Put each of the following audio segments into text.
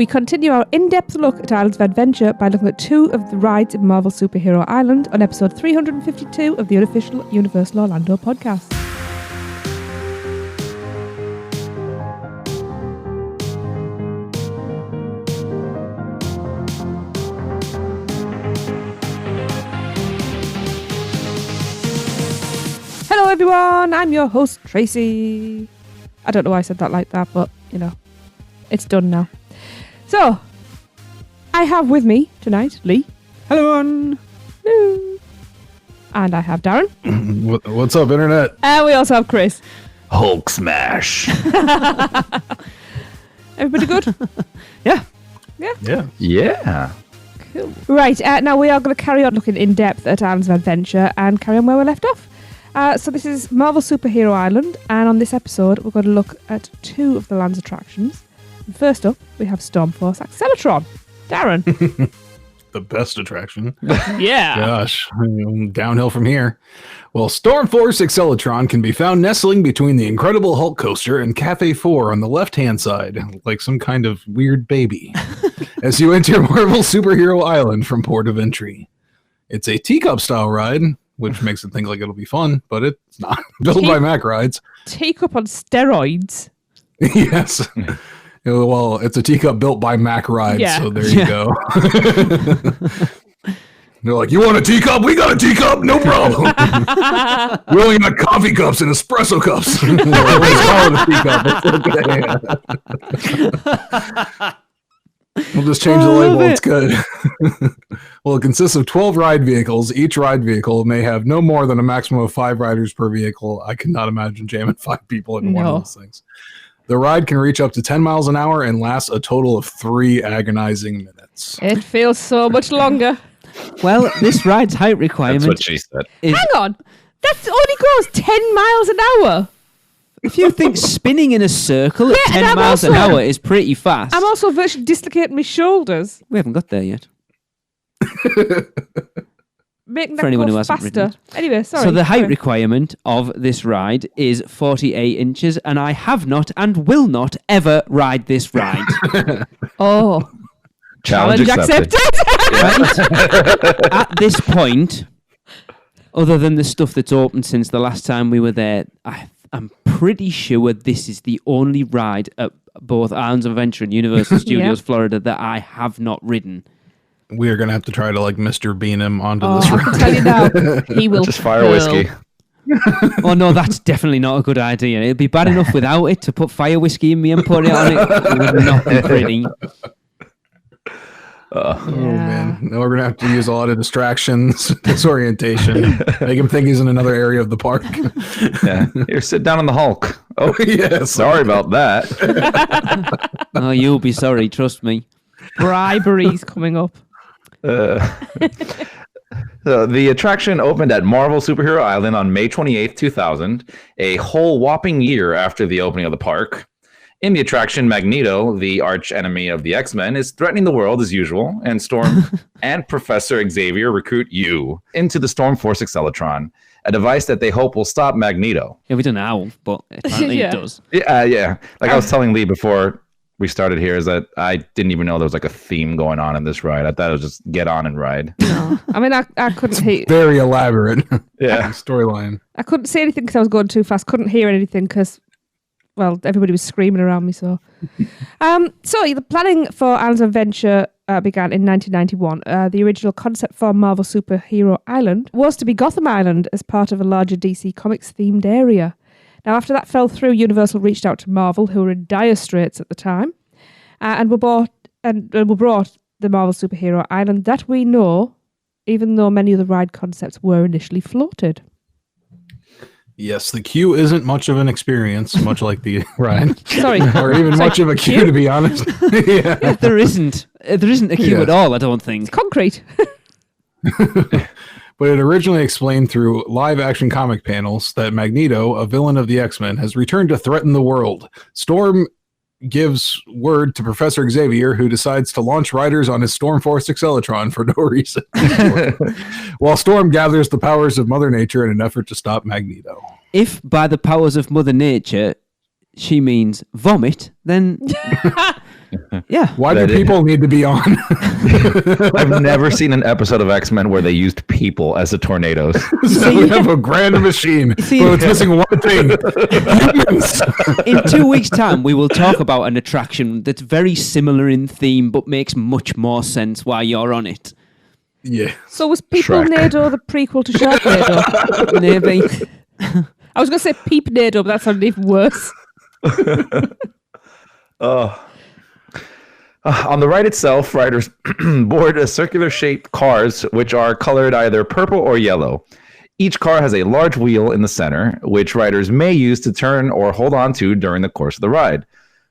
We continue our in-depth look at Islands of Adventure by looking at 2 of the rides in Marvel Superhero Island on episode 352 of the unofficial Universal Orlando podcast. Hello everyone, I'm your host Tracy. I don't know why I said that like that, but you know, it's done now. So, I have with me tonight Lee. Hello, everyone. Hello. And I have Darren. What's up, Internet? And we also have Chris. Hulk smash. Everybody good? Yeah. Yeah. Cool. Right, now we are going to carry on looking in depth at Islands of Adventure and carry on where we left off. So this is Marvel Superhero Island, and on this episode we're going to look at 2 of the land's attractions. And first up, we have Stormforce Accelatron. Darren. The best attraction. Yeah. Gosh, downhill from here. Well, Stormforce Accelatron can be found nestling between the Incredible Hulk Coaster and Cafe 4 on the left-hand side, like some kind of weird baby, as you enter Marvel Superhero Island from port of entry. It's a teacup-style ride, which makes it think like it'll be fun, but it's not. Built by Mack Rides. Teacup on steroids. Yes. Well, it's a teacup built by Mack Rides, so there you go. They're like, you want a teacup? We got a teacup, no problem. We only got coffee cups and espresso cups. We'll just change the label. It's good. Well, it consists of 12 ride vehicles. Each ride vehicle may have no more than a maximum of 5 riders per vehicle. I cannot imagine jamming 5 people in one of those things. The ride can reach up to 10 miles an hour and last a total of 3 agonizing minutes. It feels so much longer. Well, this ride's height requirement... That's what she said. Hang on. That only goes 10 miles an hour. If you think spinning in a circle at 10 miles an hour is pretty fast... I'm also virtually dislocating my shoulders. We haven't got there yet. Making that For anyone go who hasn't faster. ridden it. Anyway, sorry. So the height requirement of this ride is 48 inches, and I have not and will not ever ride this ride. Oh. Challenge accepted. Right? At this point, other than the stuff that's opened since the last time we were there, I'm pretty sure this is the only ride at both Islands of Adventure and Universal Studios Florida that I have not ridden. We are going to have to try to like Mr. Bean him onto this ride. I can tell you now, he will Just fire whiskey. Oh no, that's definitely not a good idea. It'd be bad enough without it. To put fire whiskey in me and put it on it would not be pretty. Oh man! Now we're gonna have to use a lot of distractions, disorientation, make him think he's in another area of the park. Yeah. Here, sit down on the Hulk. Oh, yeah. Sorry about that. Oh, you'll be sorry. Trust me. Bribery's coming up. So the attraction opened at Marvel Superhero Island on May 28th, 2000, a whole whopping year after the opening of the park. In the attraction, Magneto, the arch enemy of the X-Men, is threatening the world as usual, and Storm and Professor Xavier recruit you into the Stormforce Accelatron, a device that they hope will stop Magneto. Yeah, we don't know how, but apparently it does. Yeah. Like I was telling Lee before we started here, is that I didn't even know there was like a theme going on in this ride. I thought it was just get on and ride. No. I mean, I couldn't hear. Very elaborate. Yeah. Storyline. I couldn't say anything because I was going too fast. Couldn't hear anything because, well, everybody was screaming around me. So the planning for Islands of Adventure began in 1991. The original concept for Marvel Superhero Island was to be Gotham Island as part of a larger DC Comics themed area. Now, after that fell through, Universal reached out to Marvel, who were in dire straits at the time, and were brought the Marvel Superhero Island that we know, even though many of the ride concepts were initially floated. Yes, the queue isn't much of an experience, much like the ride. Sorry. Or even much of a queue, to be honest. Yeah. There isn't a queue at all, I don't think. It's concrete. But it originally explained through live-action comic panels that Magneto, a villain of the X-Men, has returned to threaten the world. Storm gives word to Professor Xavier, who decides to launch riders on his Stormforce Accelatron for no reason. While Storm gathers the powers of Mother Nature in an effort to stop Magneto. If by the powers of Mother Nature she means vomit, then Yeah. Why do That is- people need to be on? I've never seen an episode of X-Men where they used people as the tornadoes. So we have a grand machine, but see- it's missing one thing. Humans. In 2 weeks' time, we will talk about an attraction that's very similar in theme, but makes much more sense while you're on it. Yeah. So was People Shrek. Nado the prequel to Sharknado? Maybe. I was going to say Peep Nado, but that sounded even worse. On the ride itself, riders board a circular-shaped cars, which are colored either purple or yellow. Each car has a large wheel in the center, which riders may use to turn or hold on to during the course of the ride.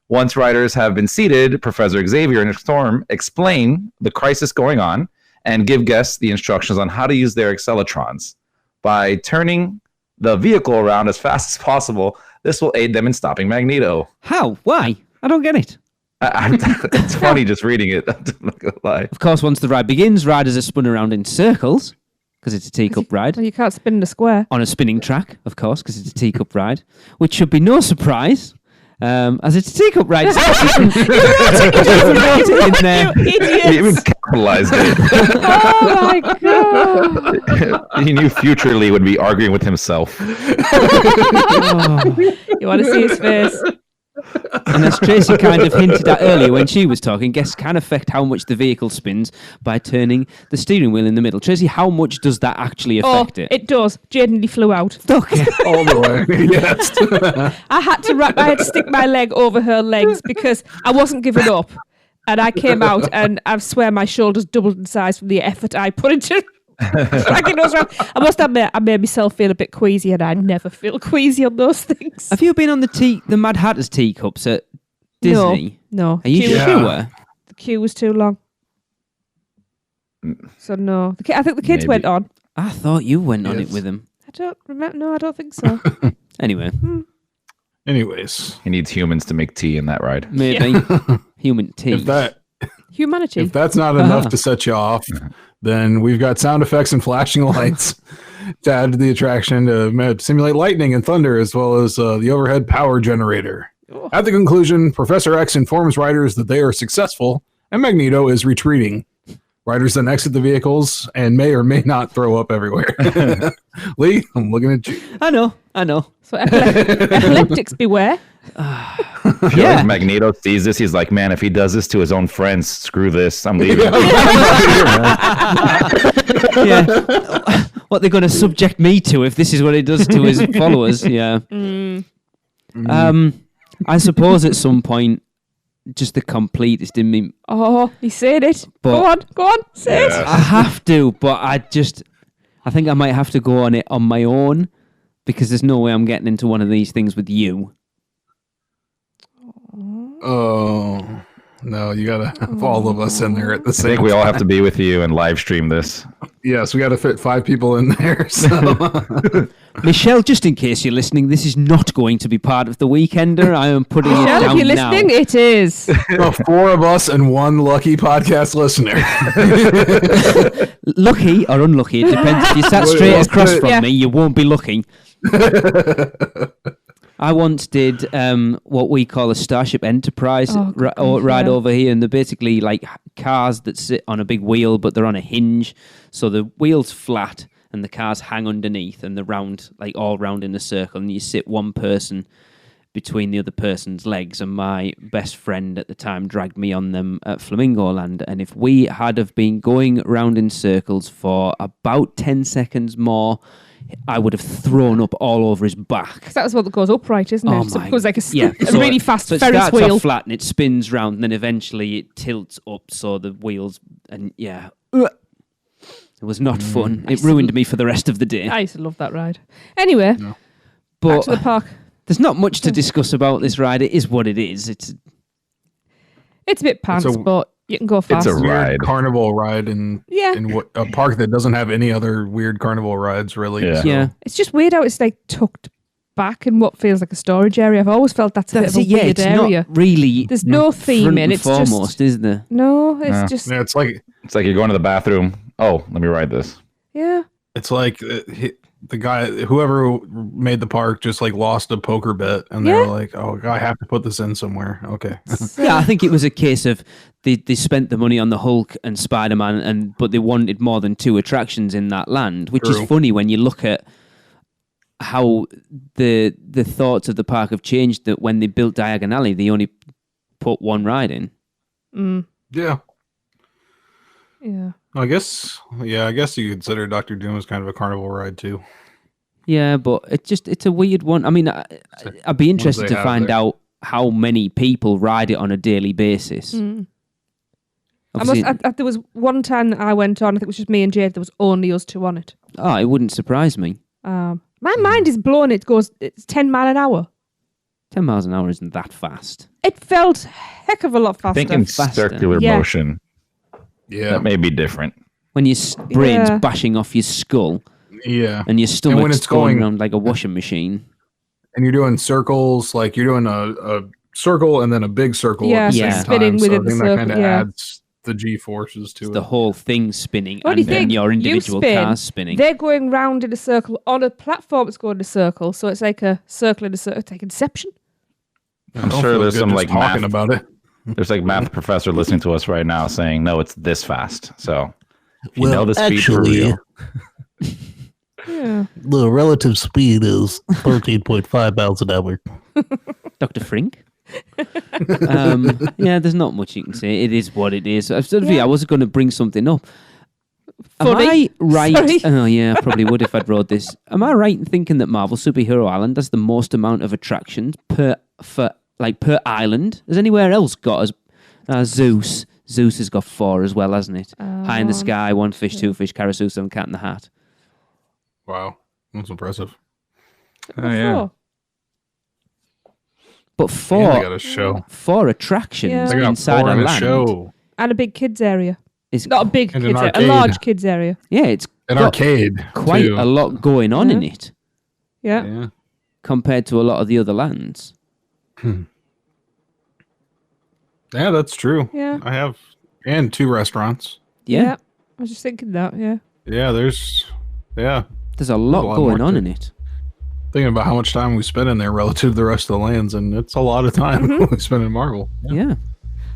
Once riders have been seated, Professor Xavier and Storm explain the crisis going on and give guests the instructions on how to use their Acceelatrons. By turning the vehicle around as fast as possible, this will aid them in stopping Magneto. How? Why? I don't get it. It's funny just reading it. I'm not gonna lie. Of course, once the ride begins, riders are spun around in circles, because it's a teacup ride. Well, you can't spin in a square. On a spinning track, of course, because it's a teacup ride, which should be no surprise, as it's a teacup ride. In there. You He idiots! even capitalized it. Oh my god! He knew future Lee would be arguing with himself. Oh. You want to see his face? And as Tracy kind of hinted at earlier when she was talking, guests can affect how much the vehicle spins by turning the steering wheel in the middle. Tracy, how much does that actually affect It does. Jaden flew out. Okay. All the way. Yes. I had to stick my leg over her legs because I wasn't giving up. And I came out and I swear my shoulders doubled in size from the effort I put into dragging those around. I must admit, I made myself feel a bit queasy and I never feel queasy on those things. Have you been on the Mad Hatter's teacups at Disney? No. Are you Queue- sure? The queue was too long. So no. I think the kids Maybe. went on. I thought you went on it Yes. with him. I don't remember. No, I don't think so. Anyway, Anyways, He needs humans to make tea in that ride. maybe human tea. Humanity. if that's not enough to set you off, then we've got sound effects and flashing lights to add to the attraction to simulate lightning and thunder, as well as the overhead power generator. Oh. At the conclusion, Professor X informs riders that they are successful and Magneto is retreating. Riders then exit the vehicles and may or may not throw up everywhere. Lee, I'm looking at you. I know. So epileptics beware. I feel Yeah. like Magneto sees this. He's like, man, if he does this to his own friends, screw this. I'm leaving. Yeah. What they're going to subject me to if this is what it does to his followers. Yeah. I suppose at some point, just the completest in me. Oh, he's saying it. But- Go on, say it. I have to, but I think I might have to go on it on my own because there's no way I'm getting into one of these things with you. Oh, no, you got to have all of us in there at the I same think we all have to be with you and live stream this. Yes, we got to fit 5 people in there. So. Michelle, just in case you're listening, this is not going to be part of the Weekender. I am putting it Michelle, down if you're now. listening, it is. 4 of us and 1 lucky podcast listener. Lucky or unlucky, it depends. If you sat Well, straight well, across from yeah. me, you won't be looking. I once did what we call a Starship Enterprise Oh, good ride God. over here, and they're basically like cars that sit on a big wheel, but they're on a hinge. So the wheel's flat, and the cars hang underneath, and they're round, like all round in a circle, and you sit one person between the other person's legs. And my best friend at the time dragged me on them at Flamingo Land, and if we had have been going round in circles for about 10 seconds more, I would have thrown up all over his back. Because that was one that goes upright, isn't it? Oh So my- it goes like a Yeah, really fast so it Ferris starts wheel. off flat and it spins round, and then eventually it tilts up, so the wheels and yeah, it was not fun. It ruined me for the rest of the day. I used to love that ride. Anyway, back But to the park. there's not much to discuss about this ride. It is what it is. It's It's a bit pants, a- but you can go fast. a Weird ride. carnival ride in Yeah. a park that doesn't have any other weird carnival rides, really. Yeah. So. yeah. It's just weird how it's like tucked back in what feels like a storage area. I've always felt that's a That's bit it. of a Yeah, weird it's area. not really There's no theme front in and it's foremost, just is there? no. It's Yeah. just Yeah, it's like It's like you're going to the bathroom. Oh, let me ride this. yeah. it's like the guy, whoever made the park, just like lost a poker bet, and they were like, "Oh, I have to put this in somewhere." Okay. Yeah, I think it was a case of they spent the money on the Hulk and Spider-Man, but they wanted more than 2 attractions in that land, which is funny when you look at how the thoughts of the park have changed. That when they built Diagon Alley, they only put 1 ride in. Yeah. Yeah. I guess you consider Doctor Doom as kind of a carnival ride too. Yeah, but it's a weird one. I mean, I'd be interested to find out how many people ride it on a daily basis. There was one time that I went on, I think it was just me and Jade, there was only us 2 on it. Oh, it wouldn't surprise me. My mind is blown. It's 10 mile an hour. 10 miles an hour isn't that fast. It felt a heck of a lot faster. Think in circular motion. Yeah. That may be different. When your brain's bashing off your skull. Yeah. And your stomach's when it's going around like a washing machine. And you're doing circles, like you're doing a circle and then a big circle at the same spinning time. within so I think the that circle, kind of adds the G-forces to it. The whole thing spinning What do and you then think? your individual You spin, cars spinning. They're going round in a circle on a platform that's going in a circle. So it's like a circle in a circle. It's like Inception. I'm sure there's some like talking math about it. There's like math professor listening to us right now saying, no, it's this fast. So if you know the speed for real. Yeah. The relative speed is 13.5 miles an hour. Dr. Frink? Yeah, there's not much you can say. It is what it is. I was going to bring something up. Funny. Am I right? Sorry. Oh, yeah, I probably would if I'd wrote this. Am I right in thinking that Marvel Superhero Island has the most amount of attractions per island? Has anywhere else got Zeus? Zeus has got 4 as well, hasn't it? High in the Sky, 1 Fish, 2 Fish, Carousel, and Cat in the Hat. Wow. That's impressive. Oh, yeah. But They got a show. 4 attractions They got inside 4 a in land. show. And a big kids area. It's Not a big And kids an area, a arcade. large kids area. Yeah, it's An got arcade. quite too. a lot going on in it Yeah. compared to a lot of the other lands. Yeah, that's true. Yeah. I have, and 2 restaurants. Yeah. I was just thinking that, yeah. Yeah, there's There's a lot lot going more on to- in it. thinking about how much time we spend in there relative to the rest of the lands, and it's a lot of time we spend in Marvel. Yeah.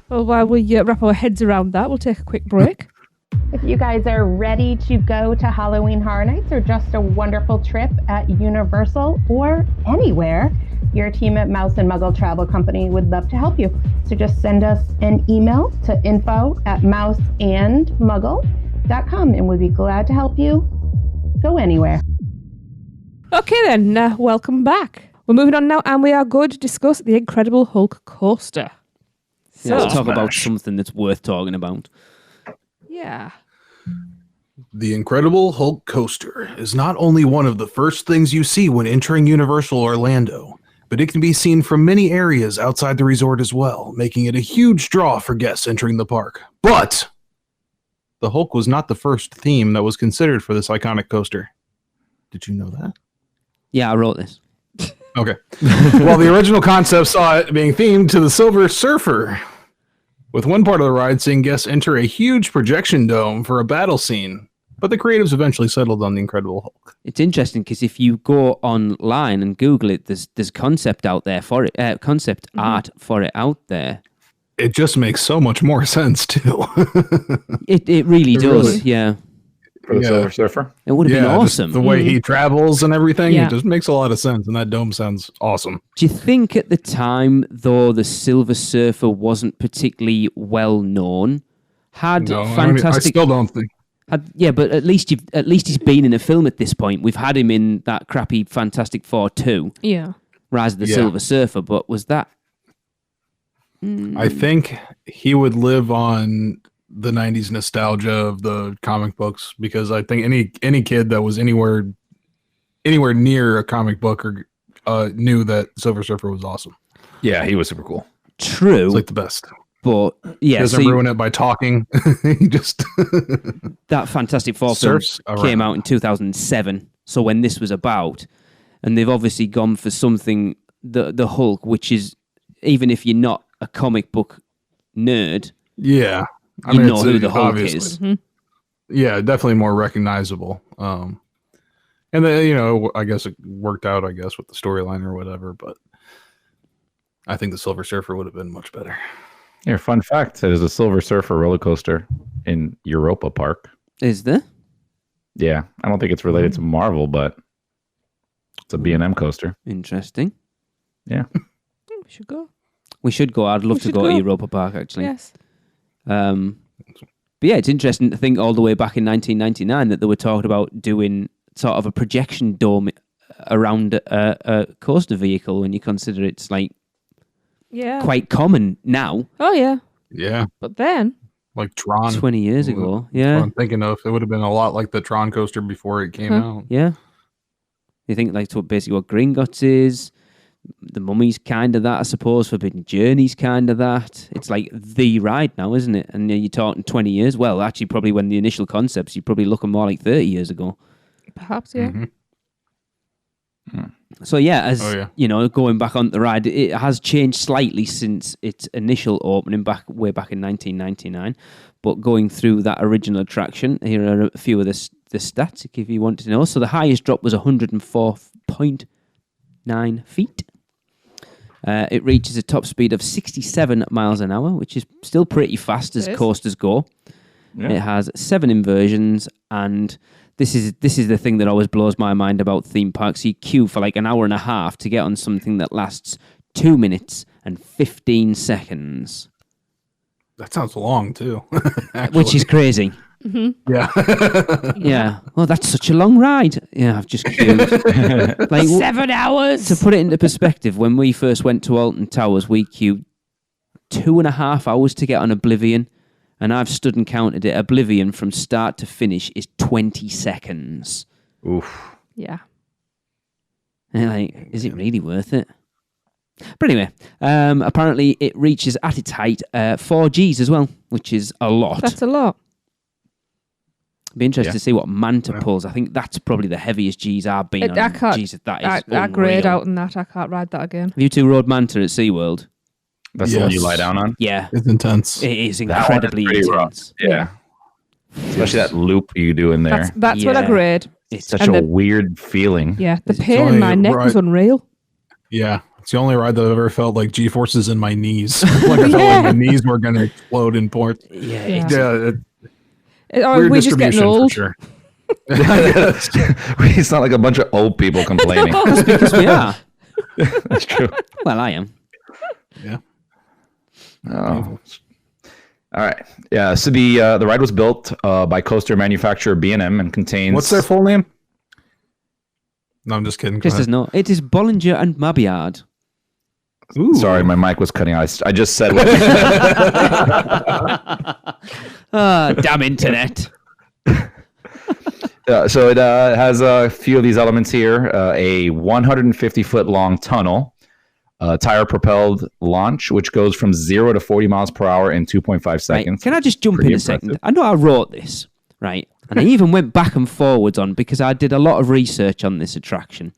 Well, while we wrap our heads around that, we'll take a quick break. If you guys are ready to go to Halloween Horror Nights or just a wonderful trip at Universal or anywhere, your team at Mouse and Muggle Travel Company would love to help you. So just send us an email to info@mouseandmuggle.com and we'd be glad to help you go anywhere. Okay then, welcome back. We're moving on now, and we are going to discuss the Incredible Hulk coaster. So, Let's talk about something that's worth talking about. yeah. The Incredible Hulk coaster is not only one of the first things you see when entering Universal Orlando, but it can be seen from many areas outside the resort as well, making it a huge draw for guests entering the park. But the Hulk was not the first theme that was considered for this iconic coaster. Did you know that? Yeah, I wrote this. Okay. Well, the original concept saw it being themed to the Silver Surfer, with one part of the ride seeing guests enter a huge projection dome for a battle scene. But the creatives eventually settled on the Incredible Hulk. It's interesting because if you go online and Google it, there's concept out there for it, concept art for it out there. It just makes so much more sense too. It really does, really- yeah. For the Yeah. Silver Surfer. It would have been just awesome. the way he travels and everything, Yeah. it just makes a lot of sense. And that dome sounds awesome. Do you think at the time, though, the Silver Surfer wasn't particularly well known? Had No, I mean, I fantastic. still don't think. Yeah, but at least he's been in a film at this point. We've had him in that crappy Fantastic Four 2, Yeah. Rise of the Yeah. Silver Surfer. But was that? I think he would live on the 90s nostalgia of the comic books, because I think any kid that was anywhere near a comic book or knew that Silver Surfer was awesome. Yeah, he was super cool. True, It's like the best. but He yeah, doesn't see, ruin it by talking. He just that Fantastic Four film surfs came around. out in 2007. So when this was about, and they've obviously gone for something the Hulk, which is, even if you're not a comic book nerd, Yeah. you know it's- who the Hulk obviously. is. Yeah, definitely more recognizable. And then, I guess it worked out, with the storyline or whatever, but I think the Silver Surfer would have been much better. Here, fun fact: there's a Silver Surfer roller coaster in Europa Park. Is there? Yeah, I don't think it's related to Marvel, but it's a B&M coaster. Interesting. Yeah. We should go. We should go. I'd love to should go go. to Europa Park, actually. Yes. But yeah, it's interesting to think all the way back in 1999 that they were talking about doing sort of a projection dome around a coaster vehicle when you consider it's like quite common now. Oh, yeah. Yeah. But then... Like Tron. 20 years ago. Yeah. I'm thinking of. It would have been a lot like the Tron coaster before it came out. Yeah. You think like basically what Gringotts is, the Mummy's kind of that, I suppose. Forbidden Journey's kind of that. It's like the ride now, isn't it? And you're talking 20 years. Well, actually, probably when the initial concepts, you're probably looking more like 30 years ago. Perhaps, yeah. Mm-hmm. So yeah, going back on the ride, it has changed slightly since its initial opening way back in 1999. But going through that original attraction, here are a few of the stats if you want to know. So the highest drop was 104.9 feet. It reaches a top speed of 67 miles an hour, which is still pretty fast as coasters go. Yeah. It has 7 inversions, and this is the thing that always blows my mind about theme parks. You queue for like an hour and a half to get on something that lasts 2 minutes and 15 seconds. That sounds long too. Which is crazy. Mm-hmm. Yeah. Yeah. Well, that's such a long ride. Yeah, I've just queued. Like 7 hours. To put it into perspective, when we first went to Alton Towers, we queued 2.5 hours to get on Oblivion. And I've stood and counted it. Oblivion from start to finish is 20 seconds. Oof. Yeah. And like, is it really worth it? But anyway, apparently it reaches at its height 4 Gs as well, which is a lot. That's a lot. Be interested to see what Manta pulls. I think that's probably the heaviest Gs I've been on. I can't. Jesus, that is I grade out on that. I can't ride that again. Have you two rode Manta at SeaWorld? That's the one you lie down on? Yeah. It's intense. It is incredibly intense. Yeah. Especially that loop you do in there. That's what I grade. It's such a weird feeling. Yeah, the pain in my neck was unreal. Yeah. It's the only ride that I've ever felt like G-forces in my knees. Like I felt like my knees were going to explode in port. Yeah. Weird we're just getting old. For sure. We sound like a bunch of old people complaining. That's because we are. That's true. Well, I am. Yeah. Oh. All right. Yeah. So the ride was built by coaster manufacturer B&M and contains. What's their full name? No, I'm just kidding. Chris does not. It is Bollinger and Mabiard. Ooh. Sorry, my mic was cutting out. I just said. Damn internet. So it has a few of these elements here: a 150-foot long tunnel, tire propelled launch, which goes from 0 to 40 miles per hour in 2.5 seconds. Right. Can I just jump in a second? I know I wrote this, right? And I even went back and forwards on because I did a lot of research on this attraction.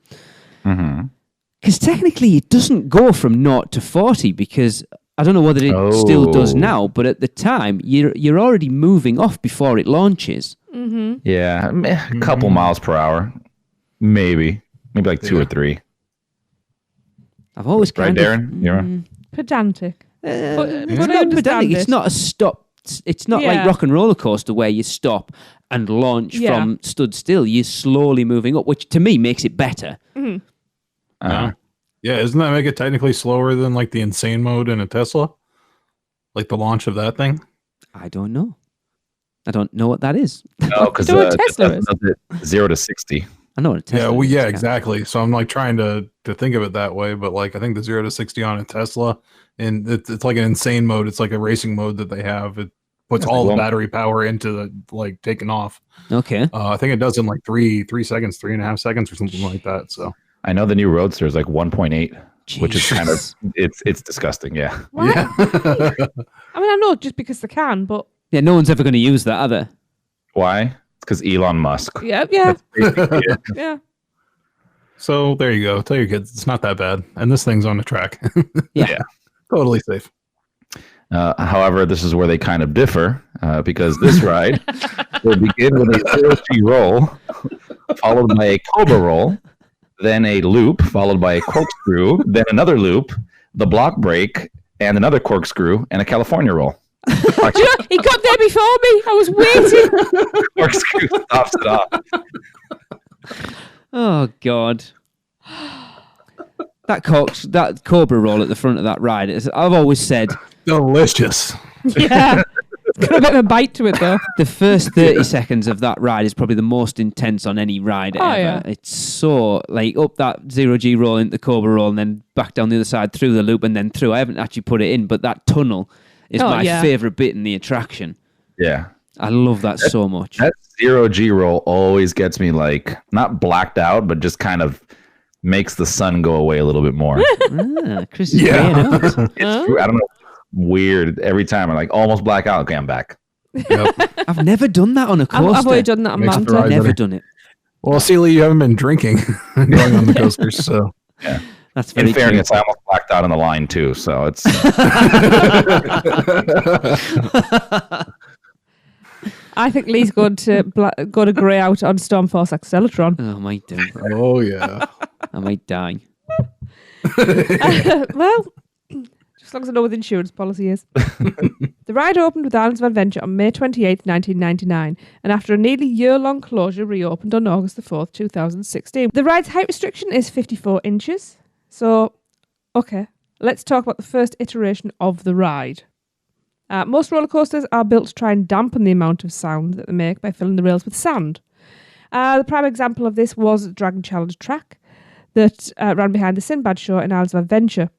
Because technically it doesn't go from 0 to 40 because I don't know whether it still does now, but at the time you're already moving off before it launches. Mm-hmm. Yeah, a couple miles per hour. Maybe like 2 or 3. I've always kind of... Darren? Pedantic. But it's not pedantic. It's not a stop. It's not like Rock and Roller Coaster where you stop and launch from stood still. You're slowly moving up, which to me makes it better. Yeah, doesn't that make it technically slower than like the insane mode in a Tesla? Like the launch of that thing? I don't know. I don't know what that is. No, because Tesla is 0 to 60. I know what a Tesla is. Exactly. So I'm like trying to think of it that way, but like I think the 0 to 60 on a Tesla, and it's like an insane mode. It's like a racing mode that they have. It puts all the battery power into the like taking off. Okay. I think it does in like 3 seconds, 3.5 seconds or something like that. So I know the new Roadster is like 1.8, which is kind of it's disgusting. Yeah. What? Yeah. I mean, I know just because they can, but yeah, no one's ever going to use that, are they? Why? It's because Elon Musk. Yeah. Yeah. So there you go. Tell your kids it's not that bad, and this thing's on the track. Yeah. Totally safe. However, this is where they kind of differ because this ride will begin with a 0G roll followed by a cobra roll, then a loop, followed by a corkscrew, then another loop, the block break, and another corkscrew, and a California roll. Do you know, he got there before me. I was waiting. Corkscrew stops it off. Oh God. That cobra roll at the front of that ride, I've always said, Delicious. Yeah. It's got a bit of a bite to it, though. the first 30 seconds of that ride is probably the most intense on any ride ever. Yeah. It's so, like, up that 0G roll into the cobra roll and then back down the other side through the loop and then through. I haven't actually put it in, but that tunnel is my favourite bit in the attraction. Yeah. I love that so much. That 0G roll always gets me, like, not blacked out, but just kind of makes the sun go away a little bit more. Chris is playing out. It's true. I don't know. Weird. Every time I'm like almost black out. Okay, I'm back. Yep. I've never done that on a coaster. I've already done that on Makes the Manta. ride Never better. done it. Well, Celia, you haven't been drinking going on the coasters, so. Yeah. That's very In fairness, I almost blacked out on the line too. So it's I think Lee's going to go to grey out on Stormforce Accelatron. Oh, I might do. Oh, yeah. I might die. Well, just as long as I know what the insurance policy is. The ride opened with Islands of Adventure on May 28th, 1999, and after a nearly year-long closure, reopened on August the 4th, 2016. The ride's height restriction is 54 inches. So, okay, let's talk about the first iteration of the ride. Most roller coasters are built to try and dampen the amount of sound that they make by filling the rails with sand. The prime example of this was the Dragon Challenge track that ran behind the Sinbad show in Islands of Adventure.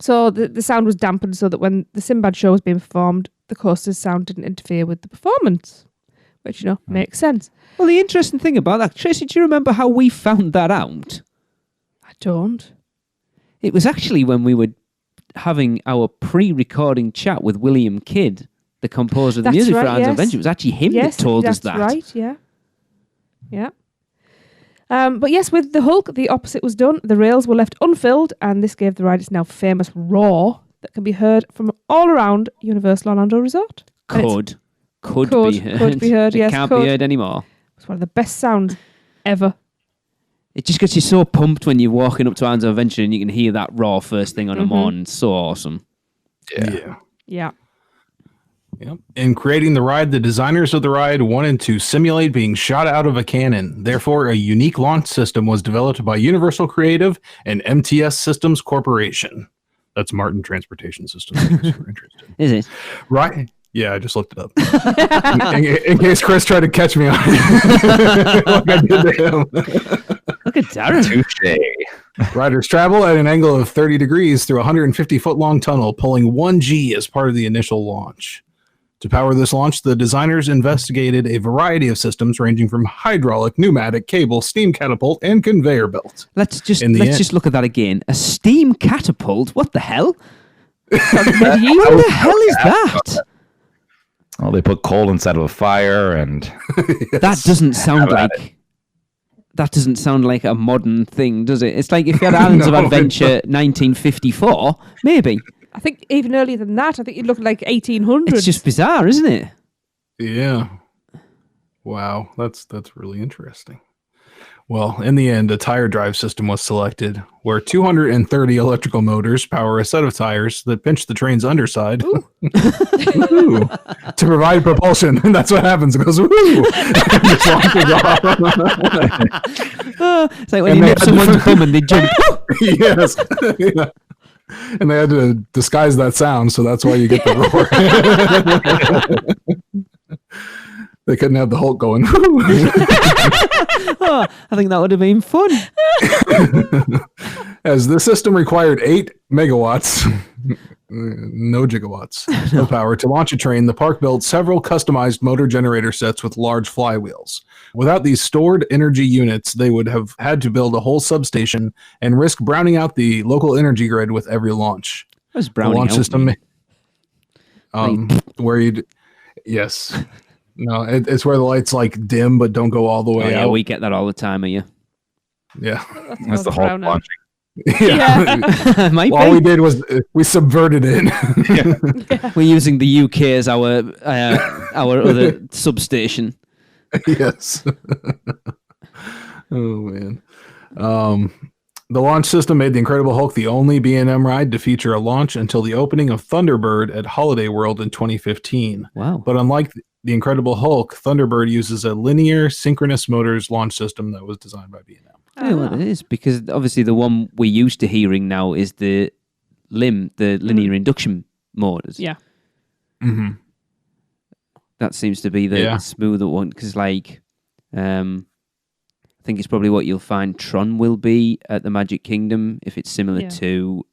So the sound was dampened so that when the Sinbad show was being performed, the coaster's sound didn't interfere with the performance, which, you know, makes sense. Well, the interesting thing about that, Tracy, do you remember how we found that out? I don't. It was actually when we were having our pre-recording chat with William Kidd, the composer of the That's music right, for Islands of yes. Adventure. It was actually him Yes, that told us that's that. right, yeah. Yeah. But yes, with the Hulk, the opposite was done. The rails were left unfilled, and this gave the ride its now famous roar that can be heard from all around Universal Orlando Resort. And Could be heard. Could be heard, It yes, can't could. be heard anymore. It's one of the best sounds ever. It just gets you so pumped when you're walking up to Islands of Adventure and you can hear that roar first thing on a morning. It's so awesome. Yeah. Yeah. Yep. In creating the ride, the designers of the ride wanted to simulate being shot out of a cannon. Therefore, a unique launch system was developed by Universal Creative and MTS Systems Corporation. That's Martin Transportation Systems. In case you're interested. Is it? Right? Yeah, I just looked it up. in case Chris tried to catch me on it. Like I did to him. Look at Darren. touche. Riders travel at an angle of 30 degrees through a 150-foot long tunnel, pulling 1G as part of the initial launch. To power this launch, the designers investigated a variety of systems ranging from hydraulic, pneumatic, cable, steam catapult, and conveyor belt. Let's just In the end- just look at that again. A steam catapult? What the hell? Sounds medieval. What the hell is that? Well, they put coal inside of a fire, and That doesn't sound Have at like that doesn't sound like a modern thing, does it? It's like if you had Islands of No, Adventure 1954, maybe. I think even earlier than that. I think you'd look like 1800s. It's just bizarre, isn't it? Yeah. Wow, that's really interesting. Well, in the end, a tire drive system was selected, where 230 electrical motors power a set of tires that pinch the train's underside Ooh, to provide propulsion. And that's what happens. It goes, woo! And just launches off. It's like when And you they nip had someone's to- bum and they jump. Yes. Yeah. And they had to disguise that sound, so that's why you get the roar. They couldn't have the Hulk going. Oh, I think that would have been fun. As the system required 8 megawatts, no gigawatts of power to launch a train, the park built several customized motor generator sets with large flywheels. Without these stored energy units, they would have had to build a whole substation and risk browning out the local energy grid with every launch. That was The browning launch out. system, where you'd, yes. No, it's where the lights like dim but don't go all the Oh, way yeah, out. we get that all the time, are you? Yeah. that's the whole brown out. launching. Yeah. Might All be. we did was we subverted it. We're using the UK as our other substation. Yes. Oh man. The launch system made the Incredible Hulk the only B&M ride to feature a launch until the opening of Thunderbird at Holiday World in 2015. Wow. But unlike the Incredible Hulk, Thunderbird uses a linear synchronous motors launch system that was designed by B&M. Yeah, well, it is, because obviously the one we're used to hearing now is the linear induction motors. Yeah. Mm-hmm. That seems to be the smoother one, because I think it's probably what you'll find Tron will be at the Magic Kingdom, if it's similar to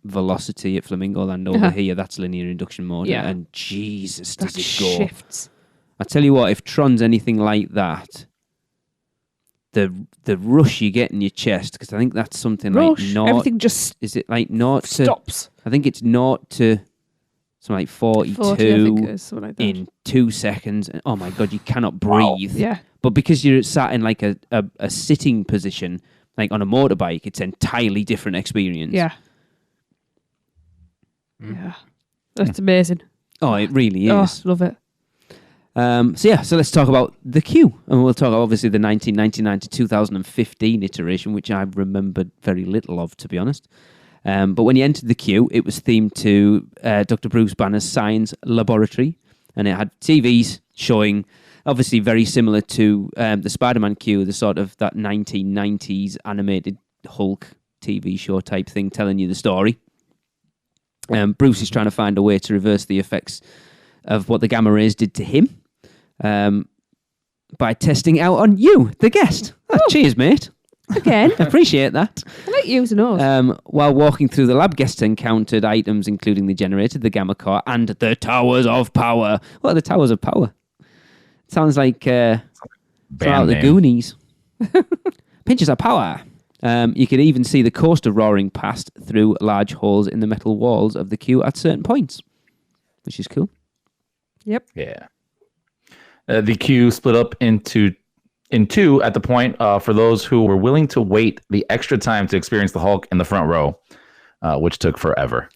Velocity at Flamingo Land over here. That's linear induction motor, and Jesus, does it go? Shifts. I tell you what, if Tron's anything like that, the rush you get in your chest, because I think that's something like naught. Everything just is it like naught to stops. I think it's naught to something like 42 40, I think it is, something like that. in 2 seconds. And, oh my God, you cannot breathe. Yeah. But because you're sat in like a sitting position, like on a motorbike, it's an entirely different experience. Yeah. Yeah. That's amazing. Oh, it really Oh, is. love it. So let's talk about the queue. And we'll talk obviously the 1999 to 2015 iteration, which I remembered very little of, to be honest. But when you entered the queue, it was themed to Dr. Bruce Banner's science laboratory, and it had TVs showing, obviously very similar to the Spider-Man queue, the sort of that 1990s animated Hulk TV show type thing, telling you the story. Bruce is trying to find a way to reverse the effects of what the gamma rays did to him by testing it out on you, the guest. Cheers, mate. Again. Appreciate that. I like using those. While walking through the lab, guests encountered items including the generator, the gamma core, and the Towers of Power. What are the Towers of Power? Sounds like out the Goonies. Pinches of power. You could even see the coaster roaring past through large holes in the metal walls of the queue at certain points, which is cool. Yep. Yeah. The queue split up in two at the point for those who were willing to wait the extra time to experience the Hulk in the front row, which took forever.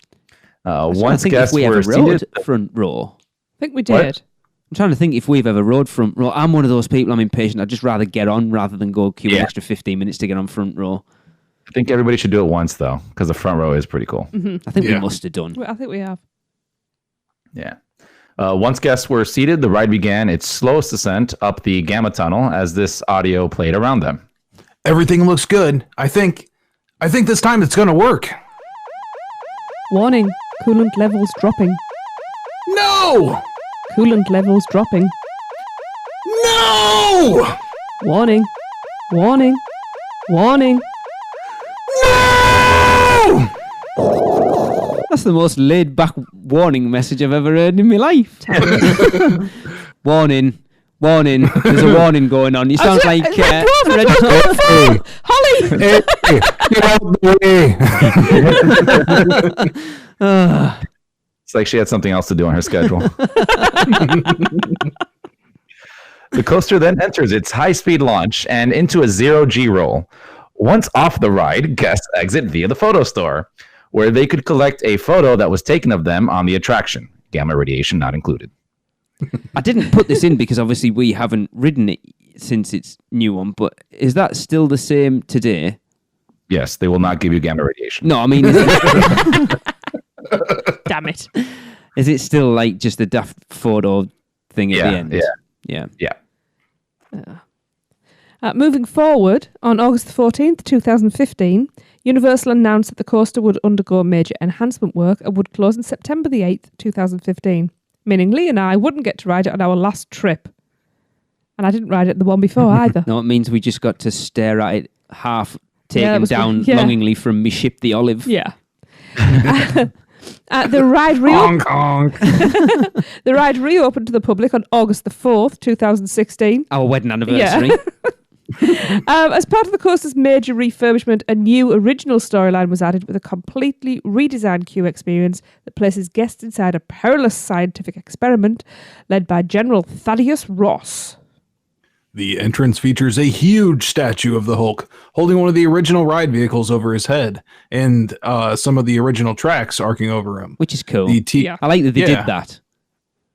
Once guests were seated, front row. I think we did. What? I'm trying to think if we've ever rode front row. I'm one of those people, I'm impatient. I'd just rather get on rather than go queue an extra 15 minutes to get on front row. I think everybody should do it once, though, because the front row is pretty cool. I think we must have done. I think we have. Yeah. Once guests were seated, the ride began its slowest ascent up the Gamma Tunnel as this audio played around them. Everything looks good. I think this time it's going to work. Warning. Coolant levels dropping. No! Coolant levels dropping. No! Warning. Warning. Warning. No! That's the most laid-back warning message I've ever heard in my life. Warning. Warning. There's a warning going on. You sound like... Holly! Hey, get out of the way! It's like she had something else to do on her schedule. The coaster then enters its high-speed launch and into a zero-G roll. Once off the ride, guests exit via the photo store, where they could collect a photo that was taken of them on the attraction. Gamma radiation not included. I didn't put this in because obviously we haven't ridden it since its new one, but is that still the same today? Yes, they will not give you gamma radiation. No, I mean... Damn it. Is it still like just a daft photo thing at the end? Yeah. Moving forward, on August 14th, 2015, Universal announced that the coaster would undergo major enhancement work and would close on September the 8th, 2015, meaning Lee and I wouldn't get to ride it on our last trip. And I didn't ride it the one before either. No, it means we just got to stare at it half taken down longingly from me ship the olive. Yeah. The ride the ride reopened to the public on August the 4th, 2016. Our wedding anniversary. As part of the coaster's major refurbishment, a new original storyline was added with a completely redesigned queue experience that places guests inside a perilous scientific experiment led by General Thaddeus Ross. The entrance features a huge statue of the Hulk holding one of the original ride vehicles over his head and some of the original tracks arcing over him. Which is cool. Yeah. I like that they did that.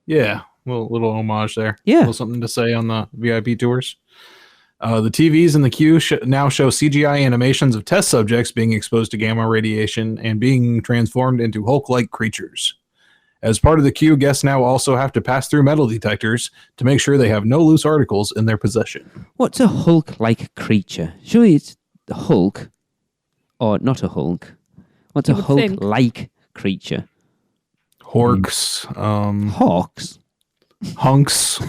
Yeah. Little homage there. Yeah. A little something to say on the VIP tours. The TVs in the queue now show CGI animations of test subjects being exposed to gamma radiation and being transformed into Hulk-like creatures. As part of the queue, guests now also have to pass through metal detectors to make sure they have no loose articles in their possession. What's a Hulk-like creature? Surely it's the Hulk, or not a Hulk. What's a You would think. Hulk-like creature? Horks, Hawks? hunks,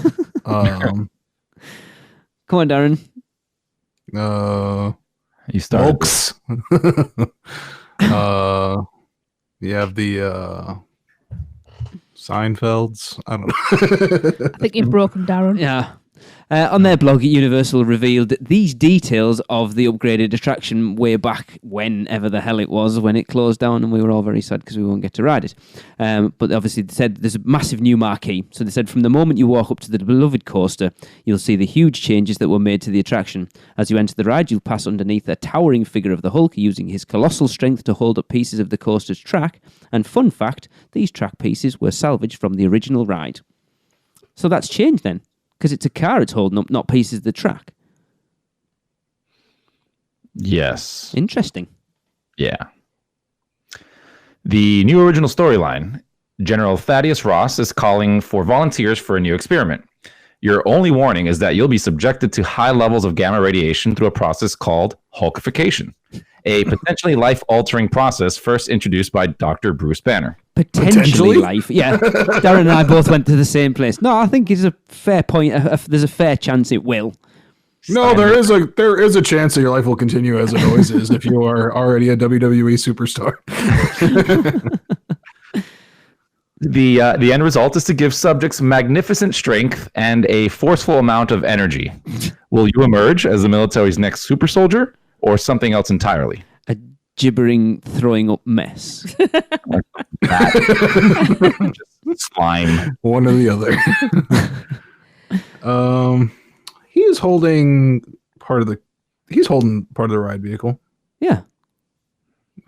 Come on, Darren. You started. Hulks. You have the Seinfelds. I don't know. I think you've broken Darren. Yeah. On their blog, Universal revealed that these details of the upgraded attraction way back whenever the hell it was when it closed down, and we were all very sad because we won't get to ride it. But obviously they said there's a massive new marquee. So they said from the moment you walk up to the beloved coaster, you'll see the huge changes that were made to the attraction. As you enter the ride, you'll pass underneath a towering figure of the Hulk using his colossal strength to hold up pieces of the coaster's track. And fun fact, these track pieces were salvaged from the original ride. So that's changed then. Because it's a car it's holding up, not pieces of the track. Yes. Interesting. Yeah. The new original storyline, General Thaddeus Ross is calling for volunteers for a new experiment. Your only warning is that you'll be subjected to high levels of gamma radiation through a process called Hulkification, a potentially life-altering process first introduced by Dr. Bruce Banner. Potentially life. Yeah. Darren and I both went to the same place. No, I think it's a fair point. There's a fair chance it will. No, there is a chance that your life will continue as it always is if you are already a WWE superstar. The end result is to give subjects magnificent strength and a forceful amount of energy. Will you emerge as the military's next super soldier or something else entirely? A gibbering, throwing up mess. Just slime. One or the other. He's holding part of the ride vehicle. Yeah.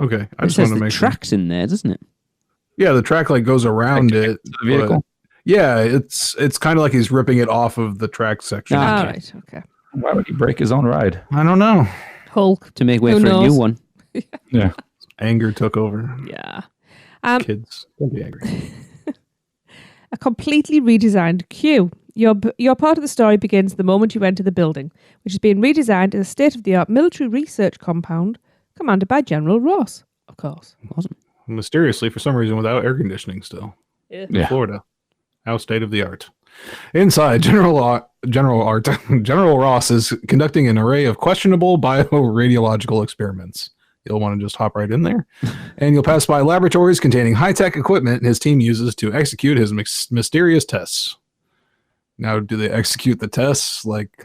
Okay, I It just says want to the make sure. track's in there, doesn't it? Yeah, the track like goes around it. To the vehicle. but- yeah, it's kind of like he's ripping it off of the track section. Ah. All Okay. right. Okay. Why would he break his own ride? I don't know. Hulk. To make way Who for a new knows? one. Yeah. Anger took over. Yeah. Kids, don't be angry. A completely redesigned queue. Your part of the story begins the moment you enter the building, which has been redesigned as a state-of-the-art military research compound commanded by General Ross, of course. Awesome. Mysteriously, for some reason, without air conditioning still. Yeah. In Florida. How state of the art. Inside, General Ross is conducting an array of questionable bioradiological experiments. You'll want to just hop right in there. And you'll pass by laboratories containing high-tech equipment his team uses to execute his mysterious tests. Now, do they execute the tests, like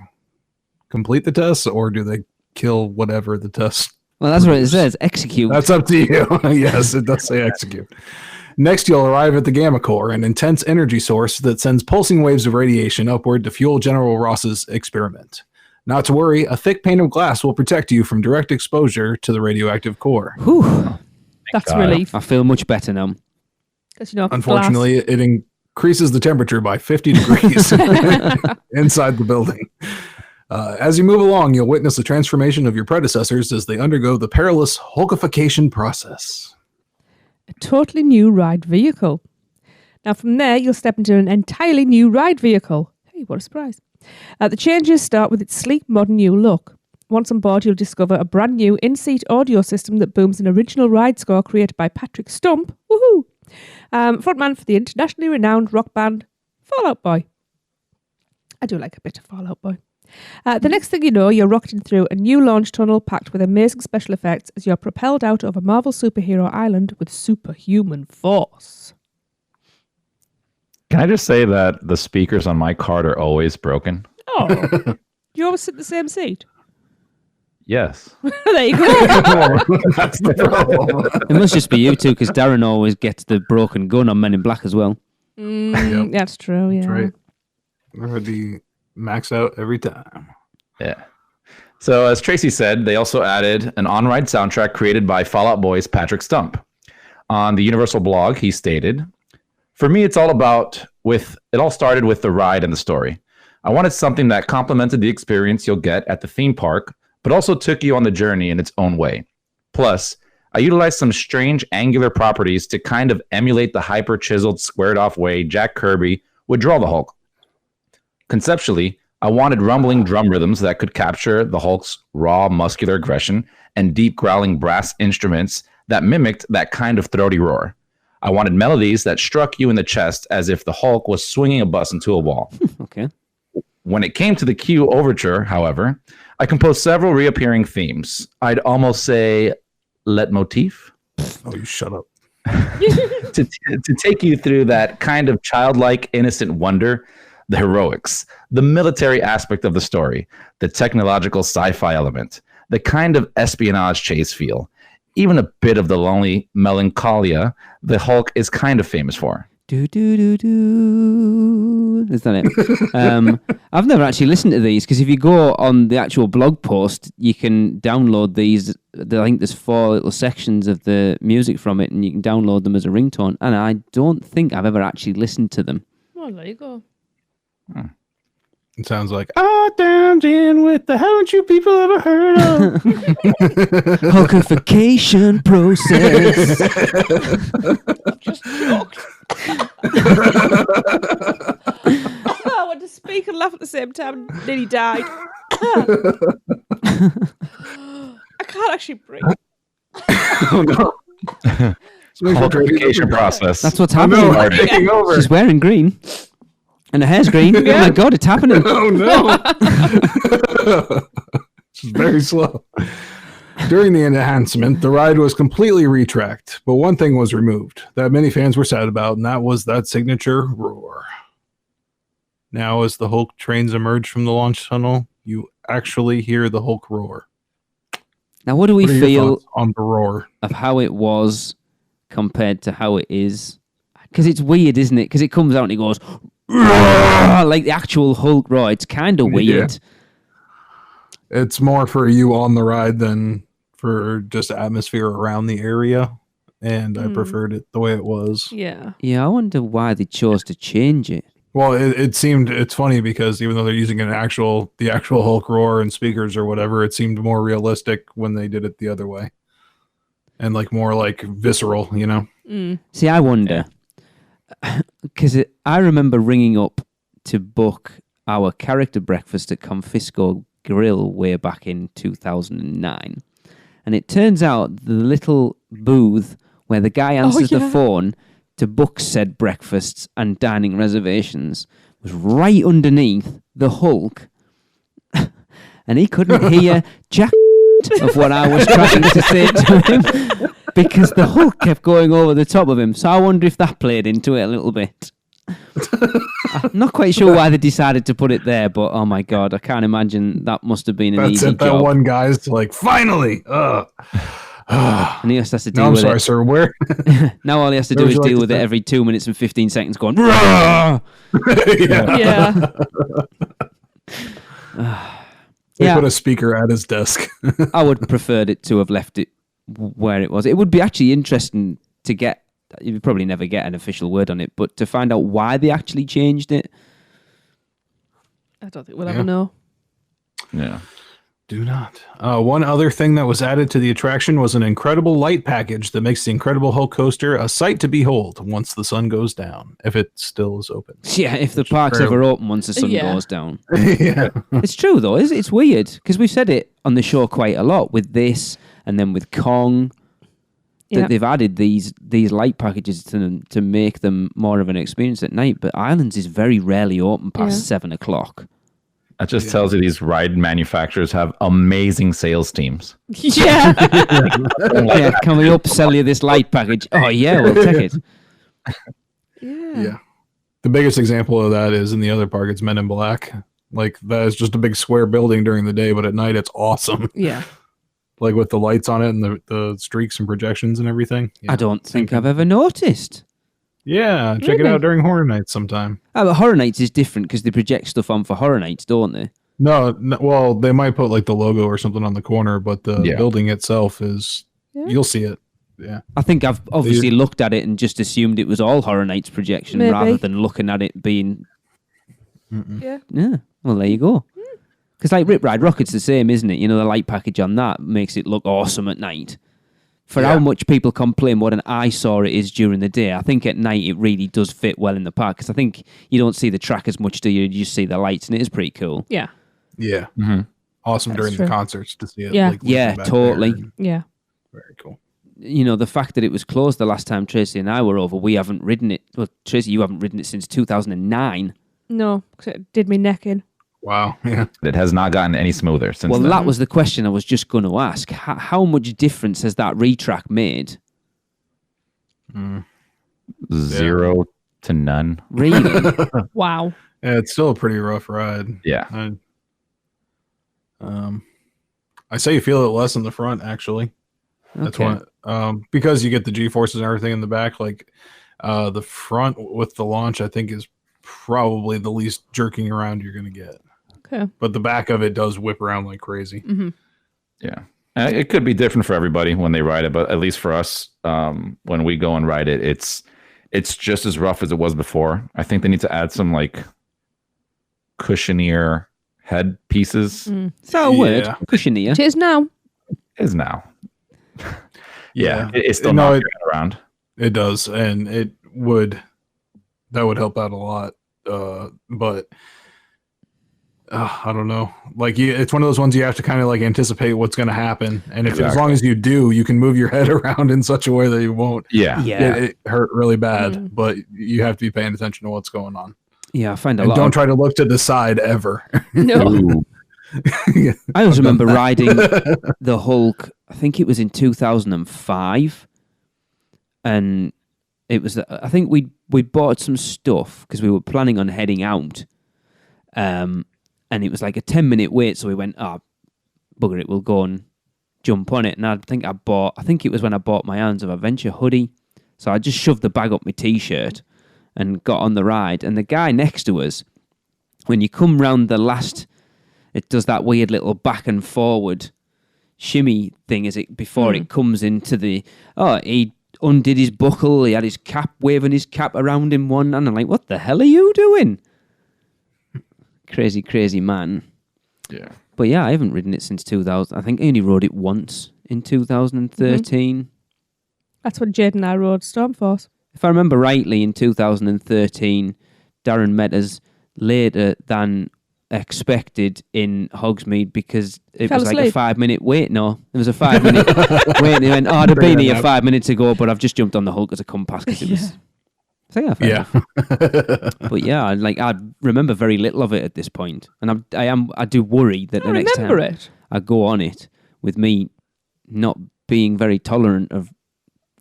complete the tests, or do they kill whatever the tests? Well, that's what it says. Execute. That's up to you. Yes, it does say execute. Next, you'll arrive at the Gamma Core, an intense energy source that sends pulsing waves of radiation upward to fuel General Ross's experiment. Not to worry, a thick pane of glass will protect you from direct exposure to the radioactive core. Whew. That's God. relief. I feel much better now. Because, Unfortunately, it increases the temperature by 50 degrees inside the building. As you move along, you'll witness the transformation of your predecessors as they undergo the perilous Hulkification process. a totally new ride vehicle. Now, from there, you'll step into an entirely new ride vehicle. Hey, what a surprise. The changes start with its sleek, modern new look. Once on board, you'll discover a brand new in-seat audio system that booms an original ride score created by Patrick Stump. Woohoo! Frontman for the internationally renowned rock band Fall Out Boy. I do like a bit of Fall Out Boy. The next thing you know, you're rocketing through a new launch tunnel packed with amazing special effects as you're propelled out of a Marvel superhero island with superhuman force. Can I just say that the speakers on my cart are always broken? Oh, you always sit in the same seat. Yes. There you go. That's the problem. It must just be you two, because Darren always gets the broken gun on Men in Black as well. Yep. That's true, yeah. That's right. We're going to be maxed out every time. Yeah. So as Tracy said, they also added an on-ride soundtrack created by Fall Out Boy's Patrick Stump. On the Universal blog, he stated, For me, it all started with the ride and the story. I wanted something that complemented the experience you'll get at the theme park, but also took you on the journey in its own way. Plus, I utilized some strange angular properties to kind of emulate the hyper-chiseled, squared-off way Jack Kirby would draw the Hulk. Conceptually, I wanted rumbling drum rhythms that could capture the Hulk's raw muscular aggression and deep growling brass instruments that mimicked that kind of throaty roar. I wanted melodies that struck you in the chest as if the Hulk was swinging a bus into a wall. Okay. When it came to the Q overture, however, I composed several reappearing themes. I'd almost say leitmotif. Oh, you shut up. to take you through that kind of childlike, innocent wonder, the heroics, the military aspect of the story, the technological sci-fi element, the kind of espionage chase feel, even a bit of the lonely melancholia the Hulk is kind of famous for. Do do do do. Is that it? I've never actually listened to these because if you go on the actual blog post, you can download these. I think there's 4 little sections of the music from it, and you can download them as a ringtone. And I don't think I've ever actually listened to them. Well, there you go. It sounds like, down in with the haven't you people ever heard of? Hulkification process. Just joked. I went to speak and laugh at the same time and nearly died. I can't actually breathe. Oh, no. Hulkification process. That's what's happening. No, taking over. She's wearing green. And her hair's green. Oh my God, it's happening. Oh, no. It's very slow. During the enhancement, the ride was completely retracked, but one thing was removed that many fans were sad about, and that was that signature roar. Now, as the Hulk trains emerge from the launch tunnel, you actually hear the Hulk roar. Now, what do we What are your feel thoughts on the roar? of how it was compared to how it is? Because it's weird, isn't it? Because it comes out and it goes, roar, like the actual Hulk roar. It's kind of weird. Yeah. It's more for you on the ride than for just atmosphere around the area, and I preferred it the way it was. Yeah. Yeah, I wonder why they chose to change it. Well, it's funny because even though they're using the actual Hulk roar and speakers or whatever, it seemed more realistic when they did it the other way, and like more like visceral, you know. See, I wonder because I remember ringing up to book our character breakfast at Confisco Grill way back in 2009, and it turns out the little booth where the guy answers the phone to book said breakfasts and dining reservations was right underneath the Hulk, and he couldn't hear jack of what I was trying to say to him because the Hulk kept going over the top of him. So I wonder if that played into it a little bit. I'm not quite sure why they decided to put it there, but oh my God, I can't imagine that must have been an easy job. That one guy's like, finally. And he has to deal I'm with sorry, it. Sir. Where? Now all he has to do is deal with it every 2 minutes and 15 seconds going, yeah. They put a speaker at his desk. I would preferred it to have left it where it was. It would be actually interesting to get, you'd probably never get an official word on it, but to find out why they actually changed it. I don't think we'll ever know. Yeah. Do not. One other thing that was added to the attraction was an incredible light package that makes the Incredible Hulk coaster a sight to behold once the sun goes down, if it still is open. Yeah, if the park's ever open once the sun goes down. Yeah. It's true, though. It's weird, because we've said it on the show quite a lot with this, and then with Kong, that they've added these light packages to make them more of an experience at night, but Islands is very rarely open past 7 o'clock. That just tells you these ride manufacturers have amazing sales teams. Yeah. Yeah, can we upsell you this light package? Oh, yeah, we'll take it. Yeah. The biggest example of that is in the other park, it's Men in Black. Like, that is just a big square building during the day, but at night it's awesome. Yeah. Like with the lights on it and the streaks and projections and everything. Yeah. I don't think I've ever noticed. Yeah, check it out during Horror Nights sometime. Oh, but Horror Nights is different because they project stuff on for Horror Nights, don't they? No, well, they might put like the logo or something on the corner, but the building itself is, you'll see it. Yeah. I think I've obviously looked at it and just assumed it was all Horror Nights projection Maybe. rather than looking at it being. Yeah. Yeah. Well, there you go. Because like Rip Ride Rocket's the same, isn't it? You know, the light package on that makes it look awesome at night. For how much people complain what an eyesore it is during the day, I think at night it really does fit well in the park. Because I think you don't see the track as much, do you? You just see the lights, and it is pretty cool. Yeah. Yeah. Awesome during true. the concerts to see it. Yeah. Like, Yeah, looking back totally. there. Yeah. Very cool. You know, the fact that it was closed the last time Tracy and I were over, we haven't ridden it. Well, Tracy, you haven't ridden it since 2009. No, because it did me neck in. Wow. Yeah. It has not gotten any smoother since Well, then. that was the question I was just going to ask. How much difference has that retrack made? 0 to none. Really? Wow. Yeah, it's still a pretty rough ride. Yeah. I say you feel it less in the front, actually. That's Okay. one. Because you get the G-forces and everything in the back. Like the front with the launch, I think is probably the least jerking around you're going to get. Okay. But the back of it does whip around like crazy. Mm-hmm. Yeah. It could be different for everybody when they ride it, but at least for us, when we go and ride it, it's just as rough as it was before. I think they need to add some like cushionier head pieces. So a word. Yeah. Cushionier. It is now. Is now. Yeah. It's still No, not getting around. It does, and that would help out a lot. But I don't know. Like it's one of those ones you have to kind of like anticipate what's going to happen, and if as long as you do, you can move your head around in such a way that you won't. Yeah. Yeah. It hurt really bad, but you have to be paying attention to what's going on. Yeah, I find a And lot. don't try to look to the side ever. No. Ooh. I always remember riding the Hulk. I think it was in 2005, and it was. I think we bought some stuff because we were planning on heading out, and it was like a 10-minute wait. So we went, bugger it, we'll go and jump on it. And I think it was when I bought my Hands of Adventure hoodie. So I just shoved the bag up my t-shirt and got on the ride. And the guy next to us, when you come round the last, it does that weird little back and forward shimmy thing as it before it comes into the. He undid his buckle. He had his cap, waving his cap around him one, and I'm like, "What the hell are you doing?" Crazy, crazy man. Yeah. But yeah, I haven't ridden it since 2000. I think I only rode it once in 2013. That's when Jade and I rode Stormforce. If I remember rightly, in 2013, Darren met us later than expected in Hogsmeade because it Fell was like asleep. a 5-minute wait. No, it was a 5-minute wait. And he went, I'd have been here 5 minutes ago, but I've just jumped on the Hulk as a compass because it was. So yeah, fair enough. But yeah, I remember very little of it at this point, and I do worry that the next time I go on it, with me not being very tolerant of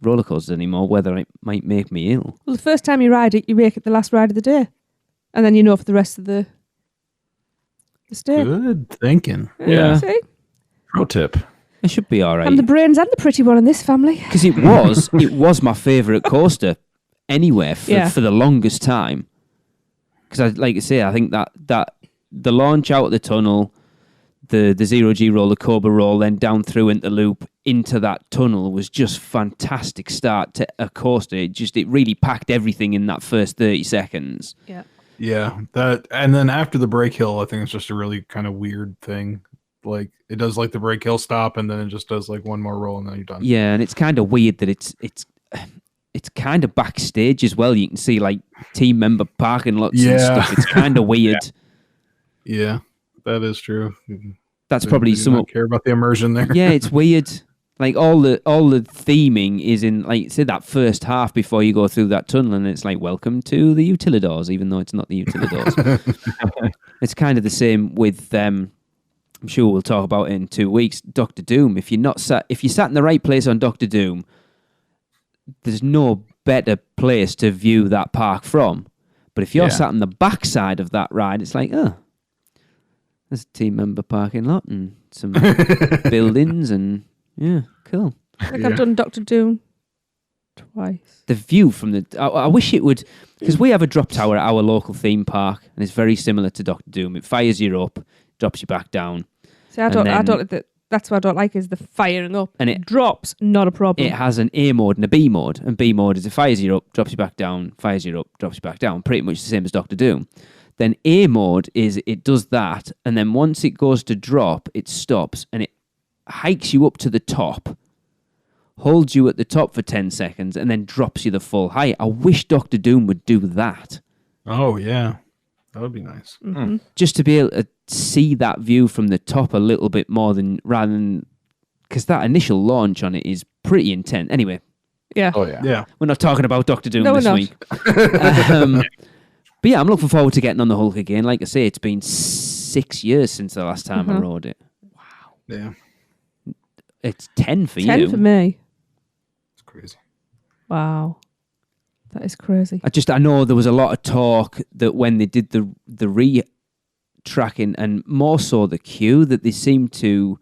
roller coasters anymore, whether it might make me ill. Well, the first time you ride it, you make it the last ride of the day, and then you know for the rest of the stay. Good thinking. Yeah. See? Pro tip. It should be all right I'm the brains and the pretty one in this family. because it was my favourite coaster anywhere for the longest time. Because like I say, I think that the launch out of the tunnel, the 0G roll, the Cobra roll, then down through into the loop into that tunnel was just fantastic start to a coaster. It really packed everything in that first 30 seconds. Yeah. Yeah, that, and then after the brake hill, I think it's just a really kind of weird thing. Like it does like the brake hill stop, and then it just does like one more roll, and then you're done. Yeah, and it's kind of weird that it's kind of backstage as well. You can see like team member parking lots and stuff. It's kind of weird. Yeah, that is true. That's probably I do not care about the immersion there. Yeah, it's weird. Like all the theming is in, like, say that first half before you go through that tunnel, and it's like, welcome to the Utilidors, even though it's not the Utilidors. It's kind of the same with I'm sure we'll talk about it in 2 weeks, Doctor Doom. If you're sat in the right place on Doctor Doom, there's no better place to view that park from. But if you're sat on the back side of that ride, it's like, there's a team member parking lot and some buildings, and yeah, cool. I've done Doctor Doom twice. The view from the... I wish it would... Because we have a drop tower at our local theme park, and it's very similar to Doctor Doom. It fires you up, drops you back down. See, I don't like that That's what I don't like is the firing up. And It drops, not a problem. It has an A mode and a B mode. And B mode is it fires you up, drops you back down, fires you up, drops you back down. Pretty much the same as Doctor Doom. Then A mode is it does that, and then once it goes to drop, it stops and it hikes you up to the top, holds you at the top for 10 seconds, and then drops you the full height. I wish Doctor Doom would do that. Oh, yeah. That would be nice. Mm-hmm. Just to be able to see that view from the top a little bit more rather than because that initial launch on it is pretty intense. Anyway, Yeah. Oh yeah. Yeah. we're not talking about Doctor Doom No, we're this not. week. But yeah, I'm looking forward to getting on the Hulk again. Like I say, it's been 6 years since the last time I rode it. Yeah. It's 10 for 10 you. for me. It's crazy. Wow. That is crazy. I know there was a lot of talk that when they did the re-tracking and more so the queue, that they seemed to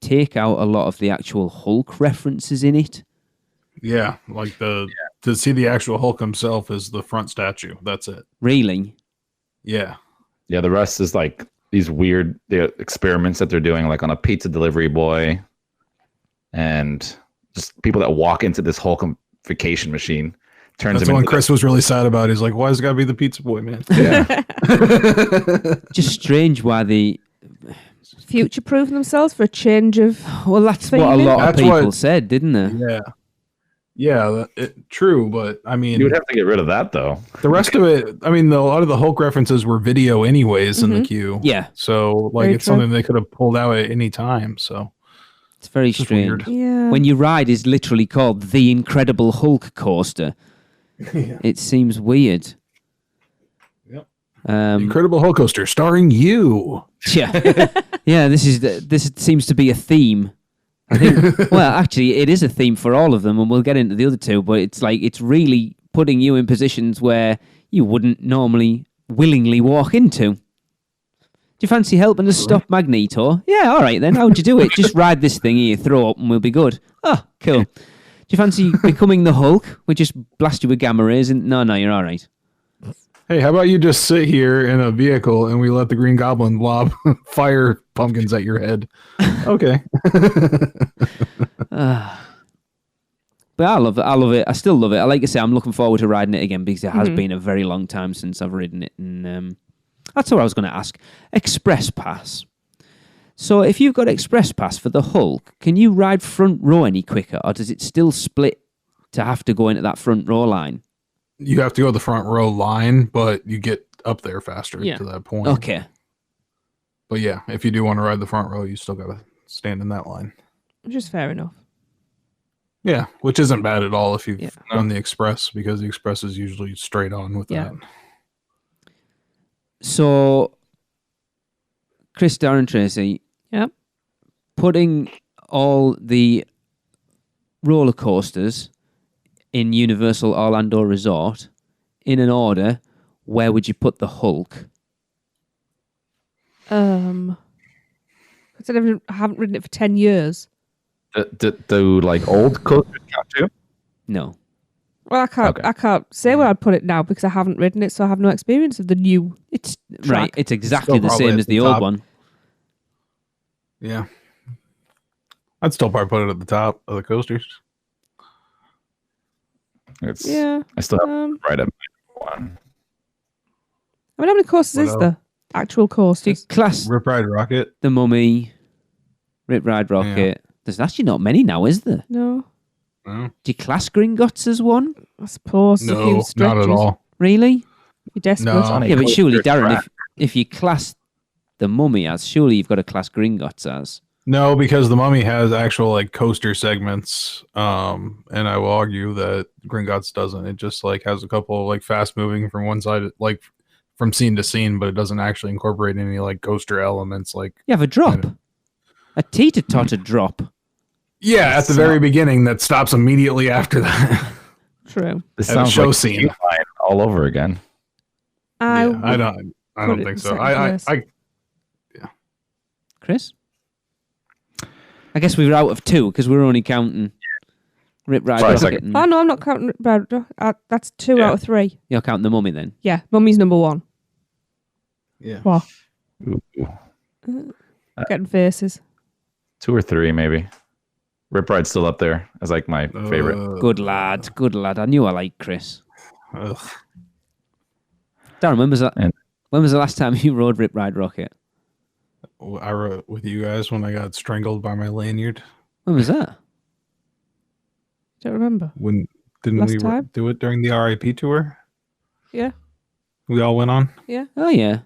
take out a lot of the actual Hulk references in it. Yeah. Like to see the actual Hulk himself is the front statue. That's it. Really? Yeah. Yeah, the rest is like these weird experiments that they're doing, like on a pizza delivery boy, and just people that walk into this Hulkification machine. Turns That's him the one into Chris was really sad about. He's like, why has it got to be the pizza boy, man? Yeah. Just strange why they... Future-proof themselves for a change of... Well, that's what a Feeling? lot of That's people what- said, didn't they? Yeah. Yeah, true, but I mean, You would have to get rid of that though. the rest of it, I mean, a lot of the Hulk references were video anyways in the queue. Yeah, So, like, Very it's true. something they could have pulled out at any time. So, it's very just strange. weird. Yeah. When your ride is literally called the Incredible Hulk Coaster, it seems weird. Yep. Incredible. Incredible Hulk Coaster starring you. Yeah, yeah. This seems to be a theme. I think. Well, actually, it is a theme for all of them, and we'll get into the other two. But it's like it's really putting you in positions where you wouldn't normally willingly walk into. Do you fancy helping us stop Magneto? Yeah, all right then. How'd you do it? Just ride this thing here, throw up, and we'll be good. Oh, cool. Do you fancy becoming the Hulk? We just blast you with gamma rays, and no, you're all right. Hey, how about you just sit here in a vehicle and we let the Green Goblin lob fire pumpkins at your head? Okay. But I love it. I love it. I still love it. Like I say, I'm looking forward to riding it again because it has been a very long time since I've ridden it. And that's what I was going to ask. Express Pass. So if you've got Express Pass for the Hulk, can you ride front row any quicker, or does it still split to have to go into that front row line? You have to go the front row line, but you get up there faster Yeah. to that point. Okay. But yeah, if you do want to ride the front row, you still got to stand in that line. Which is fair enough. Yeah, which isn't bad at all if you've Yeah. done the Express, because the Express is usually straight on with Yeah. that. So, Chris, Darren, Tracy, Yep. putting all the roller coasters in Universal Orlando Resort in an order, where would you put the Hulk? Because I haven't ridden it for 10 years. Do like old coasters count too? No. Well, Okay. I can't say where I'd put it now because I haven't ridden it, so I have no experience of the new. It's Track. right. It's exactly Still the probably same at as the the old top. one. Yeah. I'd still probably put it at the top of the coasters. It's Yeah. I still have Um, right up one. I mean, how many coasters What is else? there? Actual Do you coasters. class Rip Ride Rocket. the Mummy, Rip Ride Rocket? There's actually not many now, is there? No, No, Do you class Gringotts as one? I suppose. a few no, not at stretches. all. Really? You're desperate. No. Funny Yeah, but coaster surely, Darren, track. if you class the Mummy as, surely you've got to class Gringotts as. No, because the Mummy has actual like coaster segments, and I will argue that Gringotts doesn't. It just like has a couple of, like fast moving from one side, like from scene to scene, but it doesn't actually incorporate any like coaster elements. Like You have a drop, Kind a teeter-totter drop. yeah, at the very beginning, that stops immediately after that. True. This At a sounds show like scene. Q-Line all over again. I Yeah, I don't put it think in so. second I place. Chris? I guess we were out of two because we were only counting Rip Ride Sorry, Rocket. second. And Oh no, I'm not counting. That's 2 Yeah. out of 3. you're counting the Mummy then. Yeah, Mummy's number 1. yeah. What? Ooh. Getting faces. 2 or 3, maybe. Rip Ride's still up there as like my favorite. Good lad. Good lad. I knew I liked Chris. Ugh. Darren, when was the last time you rode Rip Ride Rocket? I wrote with you guys when I got strangled by my lanyard. When was that? Don't remember. When didn't Last we time? do it during the RIP tour? Yeah. We all went on. Yeah. Oh, yeah.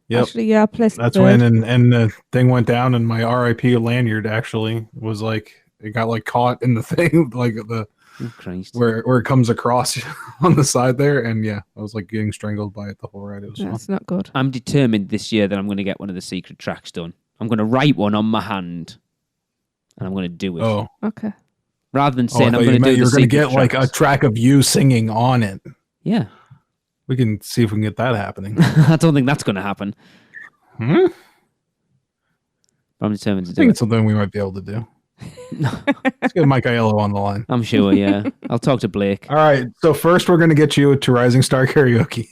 Yep. Actually, yeah, I placed That's third. when and the thing went down, and my RIP lanyard actually was like it got like caught in the thing, like the Oh, Christ. where it comes across on the side there, and yeah, I was like getting strangled by it the whole ride. It was fun. That's not good. I'm determined this year that I'm going to get one of the secret tracks done. I'm going to write one on my hand, and I'm going to do it. Oh, Okay. Rather than I saying thought I'm going to do you're the going to secret get like a tracks. track of you singing on it. Yeah. We can see if we can get that happening. I don't think that's going to happen. Hmm? But I'm determined to I do think it. it's something we might be able to do. Let's get Mike Aiello on the line. I'm sure, yeah. I'll talk to Blake. All right. So first, we're going to get you to Rising Star Karaoke.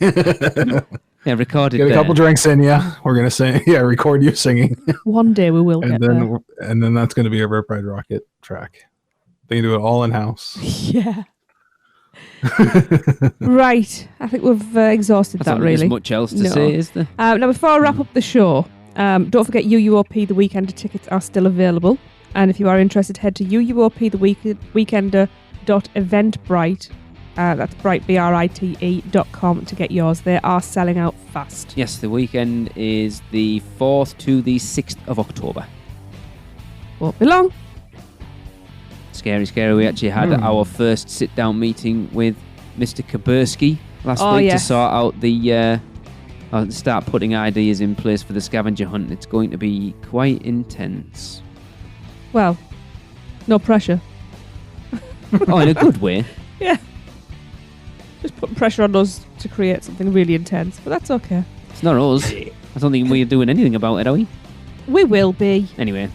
Yeah, recorded Get a there. couple drinks in you. We're going to sing. Yeah, record you singing, One day we will get there. and then that's going to be a Rip Ride Rocket track. They can do it all in house. Yeah. Right. I think we've exhausted I that don't think really. there's much else to No. say, is there? Now, before I wrap up the show, don't forget UUOP The Weekender tickets are still available. And if you are interested, head to UUOPTheweekender.eventbrite. That's bright, BRITE.com to get yours. They are selling out fast. Yes, the weekend is the 4th to the 6th of October. Won't be long. Scary, scary. We actually had our first sit-down meeting with Mr. Kabursky last Oh, week yes. to sort out start putting ideas in place for the scavenger hunt. It's going to be quite intense. Well, no pressure. Oh, in a good way. Yeah. Just putting pressure on us to create something really intense, but that's okay. It's not us. I don't think we're doing anything about it, are we? We will be. Anyway,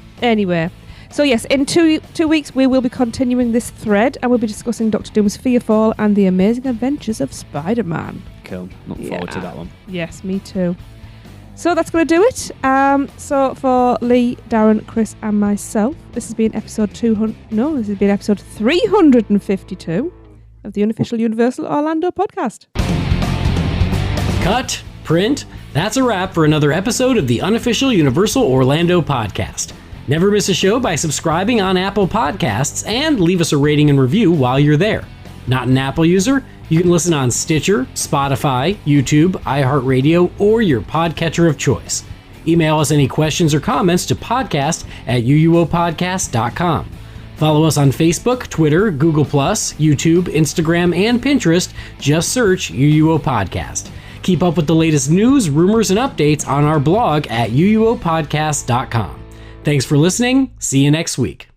So yes, in two weeks we will be continuing this thread and we'll be discussing Dr. Doom's Fearfall and the amazing adventures of Spider-Man. cool. Looking forward to that one. Yes, me too. So that's going to do it. So for Lee, Darren, Chris and myself, this has been episode 352 of the unofficial Universal Orlando podcast. Cut, print, that's a wrap for another episode of the unofficial Universal Orlando podcast. Never miss a show by subscribing on Apple Podcasts and leave us a rating and review while you're there. Not an Apple user? You can listen on Stitcher, Spotify, YouTube, iHeartRadio, or your podcatcher of choice. Email us any questions or comments to podcast@uuopodcast.com. Follow us on Facebook, Twitter, Google+, YouTube, Instagram, and Pinterest. Just search UUO Podcast. Keep up with the latest news, rumors, and updates on our blog at uuopodcast.com. Thanks for listening. See you next week.